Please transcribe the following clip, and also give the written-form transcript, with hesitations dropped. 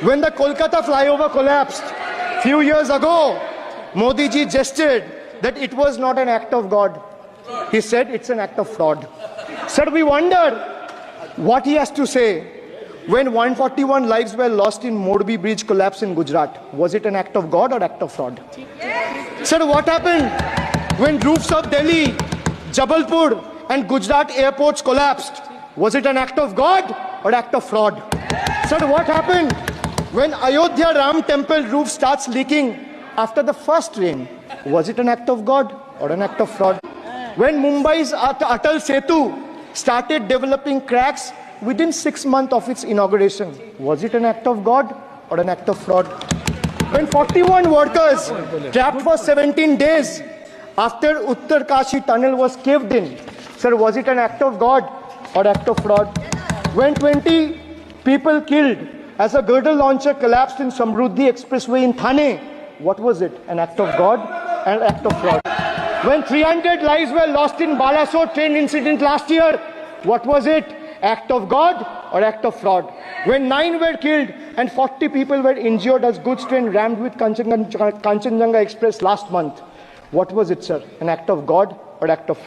When the Kolkata flyover collapsed few years ago, Modi ji gestured that it was not an act of God. He said it's an act of fraud. Sir, we wonder what he has to say when 141 lives were lost in Morbi bridge collapse in Gujarat. Was it an act of God or act of fraud? Yes. Sir, what happened when roofs of Delhi, Jabalpur and Gujarat airports collapsed? Was it an act of God or act of fraud? Yes. Sir, what happened when Ayodhya Ram temple roof starts leaking after the first rain? Was it an act of God or an act of fraud? When Mumbai's Atal Setu started developing cracks within 6 months of its inauguration, was it an act of God or an act of fraud? When 41 workers trapped for 17 days after Uttar Kashi tunnel was caved in, sir, was it an act of God or act of fraud? When 20 people killed as a girdle launcher collapsed in Samruddhi Expressway in Thane, what was it? An act of God and an act of fraud? When 300 lives were lost in Balasore train incident last year, what was it? Act of God or act of fraud? When 9 were killed and 40 people were injured as goods train rammed with Kanchenjunga Express last month, what was it, sir? An act of God or act of fraud?